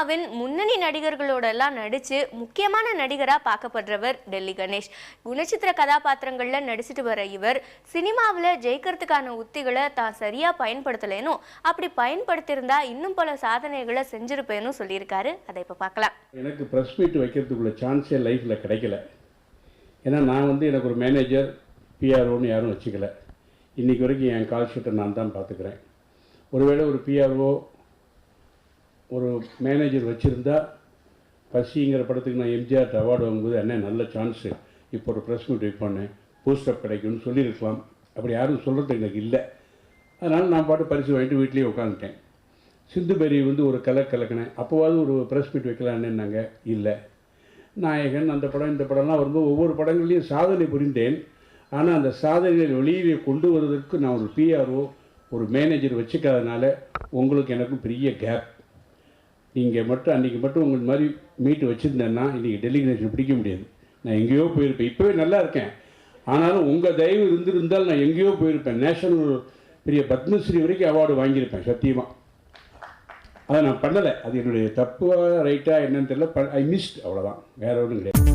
சினிமாவின் முன்னணி நடிகர்களோட எல்லாம் நடிச்சு முக்கியமான நடிகரா பார்க்கப்படுறவர் டெல்லி கணேஷ். குணச்சித்திர கதாபாத்திரங்கள்ல நடிச்சிட்டு வர இவர் சினிமாவில் ஜெயிக்கிறதுக்கான உத்திகளை தான் சரியா பயன்படுத்தலேனும், அப்படி பயன்படுத்தியிருந்தா இன்னும் பல சாதனைகளை செஞ்சிருப்பேன்னு சொல்லியிருக்காரு. அதை இப்போ பார்க்கலாம். எனக்கு ப்ரெஸ் மீட் வைக்கிறதுக்குள்ள சான்ஸே லைஃப்பில் கிடைக்கல. ஏன்னா நான் எனக்கு ஒரு மேனேஜர் பிஆர்ஓன்னு யாரும் வச்சுக்கல. இன்றைக்கி வரைக்கும் என் கால் ஷீட்டை நான் தான் பார்த்துக்கிறேன். ஒருவேளை ஒரு பிஆர்ஓ ஒரு மேனேஜர் வச்சுருந்தா பசிங்கிற படத்துக்கு நான் எம்ஜிஆர் அவார்டு வாங்கும்போது என்ன நல்ல சான்ஸு, இப்போ ஒரு ப்ரெஸ் மீட் வைப்போன்னு போஸ்டப் கிடைக்கும்னு சொல்லியிருக்கலாம். அப்படி யாரும் சொல்கிறது எனக்கு இல்லை. அதனால் நான் பாட்டு பரிசு வாங்கிட்டு வீட்லேயே உட்காந்துட்டேன். சிந்து பெரி ஒரு கலக்கினேன். அப்போவாது ஒரு ப்ரெஸ் மீட் வைக்கலான்னு இல்லை. நாயகன் அந்த படம் இந்த படம்லாம் வரும்போது ஒவ்வொரு படங்கள்லையும் சாதனை புரிந்தேன். ஆனால் அந்த சாதனைகளை வெளியே கொண்டு வருவதற்கு நான் ஒரு பிஆர்ஓ ஒரு மேனேஜர் வச்சுக்காதனால உங்களுக்கு எனக்கும் பெரிய கேப். நீங்கள் மட்டும் அன்றைக்கி மட்டும் உங்களுக்கு மாதிரி மீட்டு வச்சுருந்தேன்னா இன்றைக்கி டெல்லி கணேஷன் பிடிக்க முடியாது. நான் எங்கேயோ போயிருப்பேன். இப்போவே நல்லா இருக்கேன். ஆனாலும் உங்கள் தயவு இருந்திருந்தால் நான் எங்கேயோ போயிருப்பேன். நேஷனல் பெரிய பத்மஸ்ரீ வரைக்கும் அவார்டு வாங்கியிருப்பேன் சத்தியமாக. அதை நான் பண்ணலை. அது என்னுடைய தப்பாக ரைட்டாக என்னன்னு தெரியல. ஐ மிஸ்ட், அவ்வளோதான், வேறு ஒன்றும் கிடையாது.